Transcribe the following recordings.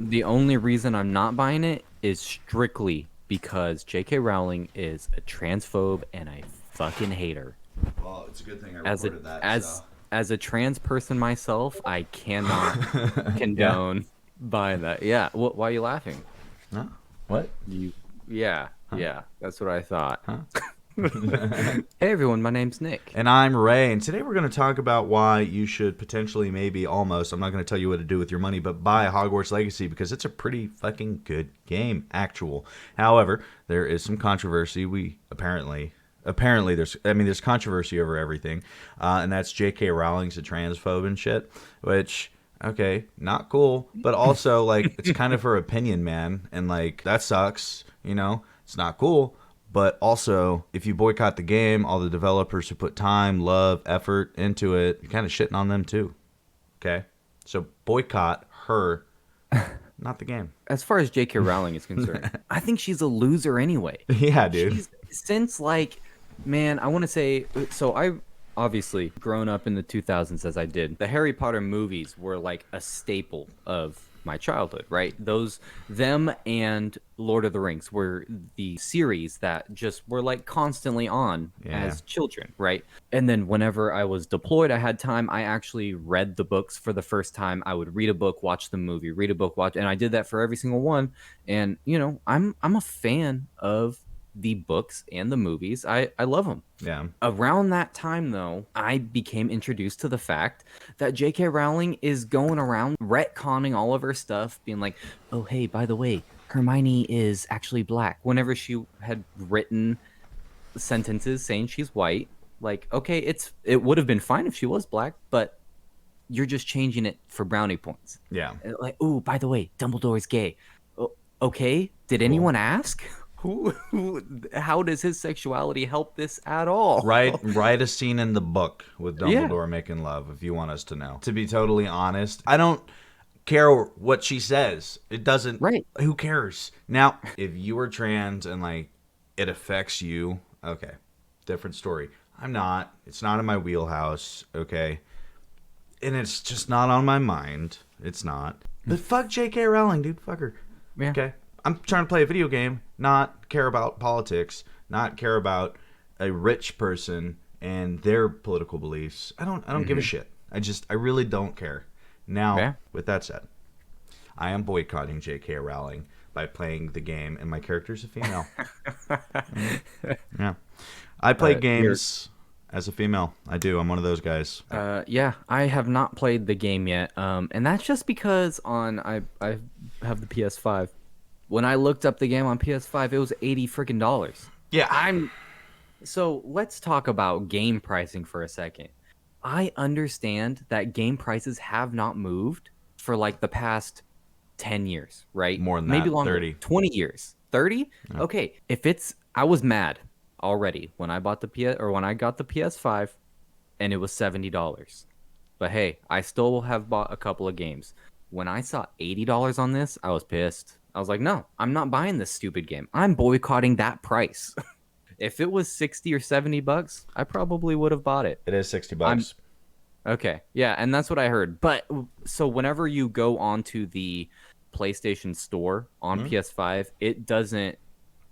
The only reason I'm not buying it is strictly because J.K. Rowling is a transphobe and I fucking hate her. Well, it's a good thing I As a recorded that. So as as a trans person myself, I cannot yeah. condone buying that. Yeah. Why are you laughing? Huh? What? You. Yeah. Huh? Yeah. That's what I thought. Huh? Hey everyone, my name's Nick. And I'm Ray, and today we're going to talk about why you should potentially, maybe, almost, I'm not going to tell you what to do with your money, but buy Hogwarts Legacy because it's a pretty fucking good game, actual. However, there is some controversy. Apparently there's controversy over everything, and that's J.K. Rowling's a transphobe and shit, which, okay, not cool, but also, like, it's kind of her opinion, man, and, like, that sucks, it's not cool. But also, if you boycott the game, all the developers who put time, love, effort into it, you're kind of shitting on them too. Okay? So boycott her, not the game. As far as J.K. Rowling is concerned, I think she's a loser anyway. Yeah, dude. She's since like, man, I want to say, so I obviously grown up in the 2000s as I did. The Harry Potter movies were like a staple of my childhood, right? Them and Lord of the Rings were the series that just were like constantly on Yeah. as children, right? And then whenever I was deployed, I had time. I actually read the books for the first time. I would read a book, watch the movie, read a book, watch, and I did that for every single one. And I'm a fan of the books and the movies. I love them. Yeah. Around that time, though, I became introduced to the fact that J.K. Rowling is going around retconning all of her stuff, being like, oh, hey, by the way, Hermione is actually black. Whenever she had written sentences saying she's white, like, okay, it would have been fine if she was black, but you're just changing it for brownie points. Yeah. Like, oh, by the way, Dumbledore's gay. Oh, okay, did Cool. anyone ask? How does his sexuality help this at all? Write a scene in the book with Yeah. Dumbledore making love if you want us to know. To be totally honest, I don't care what she says. It doesn't. Right. Who cares? Now, if you are trans and like it affects you, okay, different story. I'm not. It's not in my wheelhouse. Okay, and it's just not on my mind. It's not. But fuck J.K. Rowling, dude. Fuck her. Yeah. Okay. I'm trying to play a video game, not care about politics, not care about a rich person and their political beliefs. I don't give a shit. I really don't care. Now, Yeah. with that said, I am boycotting J.K. Rowling by playing the game, and my character's a female. Yeah. I play games as a female. I do. I'm one of those guys. Yeah, I have not played the game yet. And that's just because I have the PS5. When I looked up the game on PS5, it was $80 freaking. Yeah. So let's talk about game pricing for a second. I understand that game prices have not moved for like the past 10 years, right? More than Maybe that, longer. 30. 20 years. 30? Yeah. Okay, I was mad already when I bought when I got the PS5 and it was $70. But hey, I still have bought a couple of games. When I saw $80 on this, I was pissed. I was like, no, I'm not buying this stupid game. I'm boycotting that price. If it was 60 or $70, I probably would have bought it. It is $60. Okay. Yeah, and that's what I heard. But so whenever you go onto the PlayStation Store on PS5, it doesn't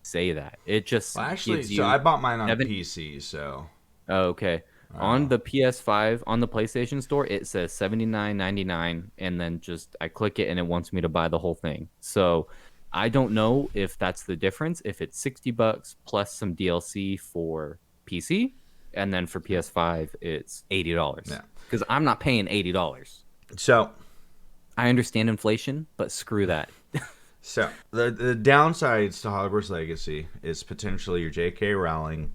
say that. It just Well, actually, gives you so I bought mine on 7 PC, so. Oh, okay. On the PS5, on the PlayStation Store, it says $79.99, and then just I click it and it wants me to buy the whole thing. So I don't know if that's the difference. If it's $60 plus some DLC for PC, and then for PS5 it's $80. Yeah. Because I'm not paying $80. So. I understand inflation, but screw that. So the downsides to Hogwarts Legacy is potentially your J.K. Rowling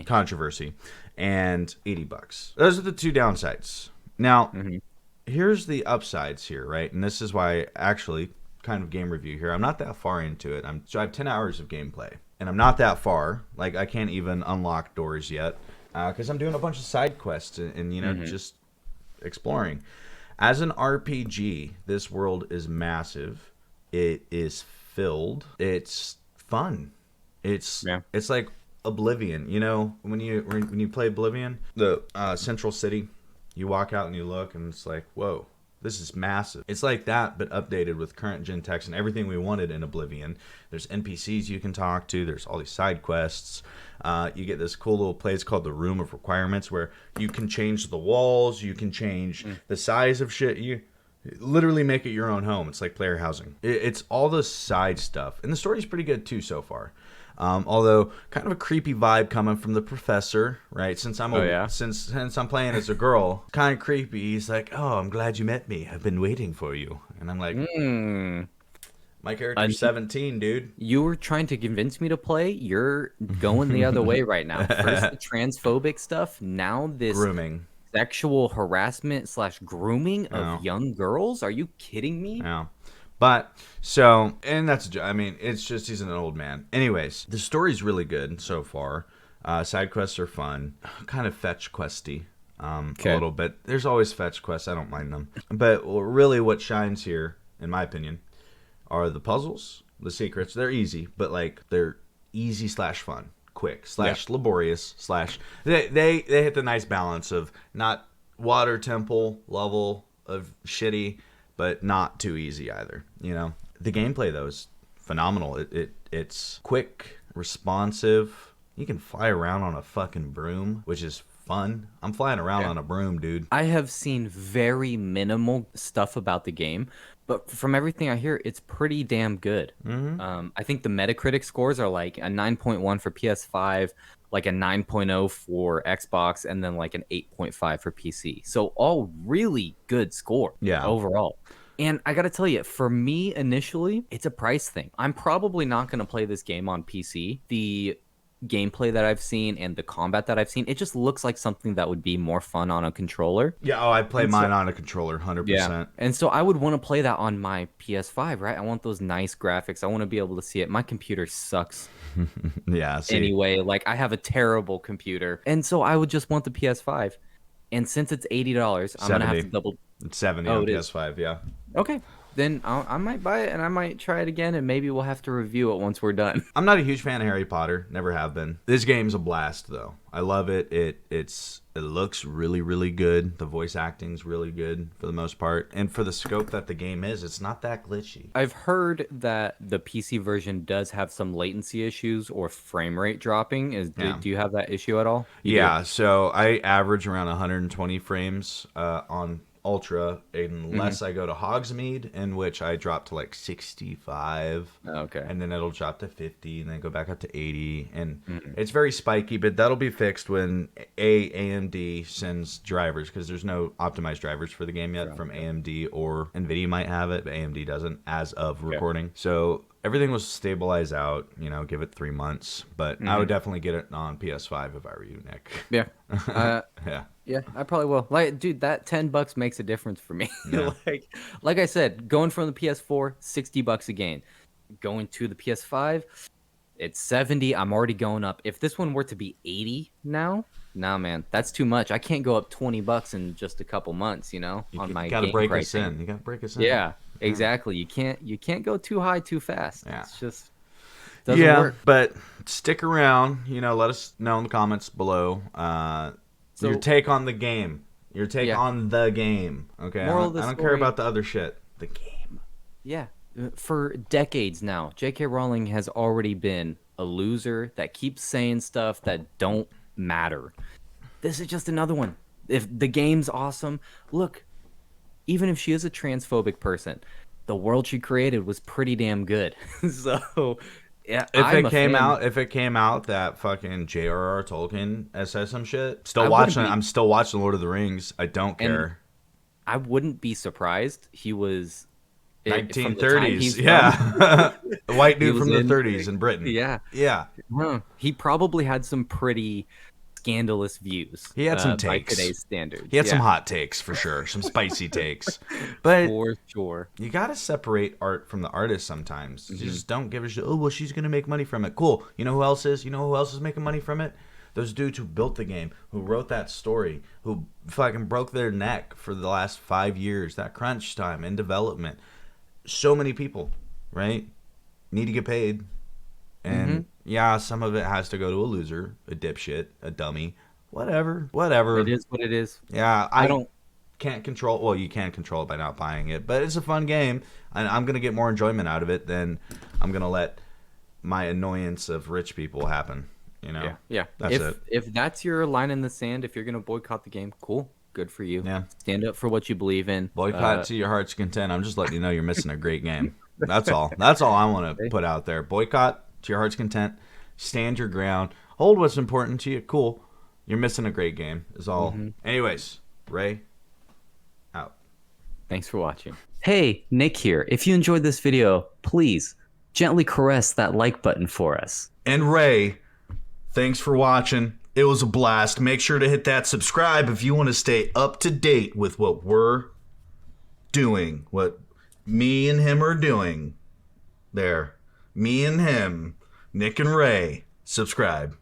controversy and $80. Those are the two downsides. Now, here's the upsides here, right? And this is why actually kind of game review here. I'm not that far into it. So I have 10 hours of gameplay, and I'm not that far. Like I can't even unlock doors yet because I'm doing a bunch of side quests and just exploring. As an RPG, this world is massive. It is filled. It's fun. It's like Oblivion. When you play Oblivion, the Central City, you walk out and you look, and it's like, whoa, This is massive. It's like that, but updated with current gen text and everything we wanted in Oblivion. There's NPCs you can talk to. There's all these side quests. You get this cool little place called the Room of Requirements, where you can change the walls. You can change the size of shit. You literally make it your own home. It's like player housing. It's all the side stuff. And the story's pretty good, too, so far. Although kind of a creepy vibe coming from the professor, right? Since I'm playing as a girl, kind of creepy. He's like, "Oh, I'm glad you met me. I've been waiting for you." And I'm like, "My character's 17, dude." You were trying to convince me to play. You're going the other way right now. First the transphobic stuff. Now this Grooming. sexual harassment / grooming of young girls. Are you kidding me? Yeah. But, so, and that's, I mean, it's just, he's an old man. Anyways, the story's really good so far. Side quests are fun. Kind of fetch questy. A little bit. There's always fetch quests. I don't mind them. But really what shines here, in my opinion, are the puzzles, the secrets. They're easy, but like, they're easy / fun. Quick / laborious / they hit the nice balance of not water temple level of shitty, but not too easy either. You know, the gameplay though is phenomenal. It's quick, responsive. You can fly around on a fucking broom, which is fun. I'm flying around on a broom, dude. I have seen very minimal stuff about the game, but from everything I hear, it's pretty damn good. I think the Metacritic scores are like a 9.1 for PS5, like a 9.0 for Xbox, and then like an 8.5 for PC. So all really good score overall. And I got to tell you, for me initially, it's a price thing. I'm probably not going to play this game on PC. The gameplay that I've seen and the combat that I've seen, it just looks like something that would be more fun on a controller. Yeah, I play mine on a controller, 100%. Yeah. And so I would want to play that on my PS5, right? I want those nice graphics. I want to be able to see it. My computer sucks. Anyway, like I have a terrible computer. And so I would just want the PS5. And since it's $80, I'm going to have to double. It's 70 on PS5, yeah. Okay. Then I might buy it and I might try it again, and maybe we'll have to review it once we're done. I'm not a huge fan of Harry Potter. Never have been. This game's a blast, though. I love it. It looks really, really good. The voice acting's really good for the most part. And for the scope that the game is, it's not that glitchy. I've heard that the PC version does have some latency issues or frame rate dropping. Do you have that issue at all? Yeah, so I average around 120 frames on Ultra, unless I go to Hogsmeade, in which I drop to like 65. Okay. And then it'll drop to 50 and then go back up to 80. And it's very spiky, but that'll be fixed when AMD sends drivers, because there's no optimized drivers for the game yet from AMD, or NVIDIA might have it, but AMD doesn't as of recording. So everything will stabilize out, give it 3 months. But I would definitely get it on PS5 if I were you, Nick. Yeah. Yeah. Yeah, I probably will. Like, dude, that $10 makes a difference for me. Yeah. like I said, going from the PS4, $60 a game. Going to the PS5, it's 70. I'm already going up. If this one were to be 80 now, nah, man, that's too much. I can't go up $20 in just a couple months, on my game. You gotta break us in. You gotta break us in. Yeah, exactly. You can't go too high too fast. Yeah. It's just doesn't work. But stick around. Let us know in the comments below. Your take on the game. Your take on the game. Okay. I don't care about the other shit. The game. Yeah. For decades now, J.K. Rowling has already been a loser that keeps saying stuff that don't matter. This is just another one. If the game's awesome, look, even if she is a transphobic person, the world she created was pretty damn good. So yeah, if it came out that fucking J.R.R. Tolkien says some shit, I'm still watching Lord of the Rings. I don't care. I wouldn't be surprised. He was 1930s. Yeah. The white dude from the 30s in Britain. Yeah. Yeah. He probably had some pretty scandalous views. He had some takes. By today's standards. He had some hot takes for sure. Some spicy takes. But for sure. You got to separate art from the artist sometimes. You just don't give a shit. Oh, well, she's going to make money from it. Cool. You know who else is? You know who else is making money from it? Those dudes who built the game, who wrote that story, who fucking broke their neck for the last 5 years, that crunch time in development. So many people, right? Need to get paid. And yeah, some of it has to go to a loser, a dipshit, a dummy, whatever. It is what it is. Yeah, can't control. Well, you can control it by not buying it, but it's a fun game, and I'm gonna get more enjoyment out of it than I'm gonna let my annoyance of rich people happen. You know? Yeah. That's it. If that's your line in the sand, if you're gonna boycott the game, cool, good for you. Yeah. Stand up for what you believe in. Boycott to your heart's content. I'm just letting you know you're missing a great game. That's all. That's all I want to put out there. Boycott to your heart's content. Stand your ground. Hold what's important to you. Cool. You're missing a great game is all. Anyways, Ray, out. Thanks for watching. Hey, Nick here. If you enjoyed this video, please gently caress that like button for us. And Ray, thanks for watching. It was a blast. Make sure to hit that subscribe if you want to stay up to date with what we're doing, what me and him are doing. There. Me and him, Nick and Ray. Subscribe.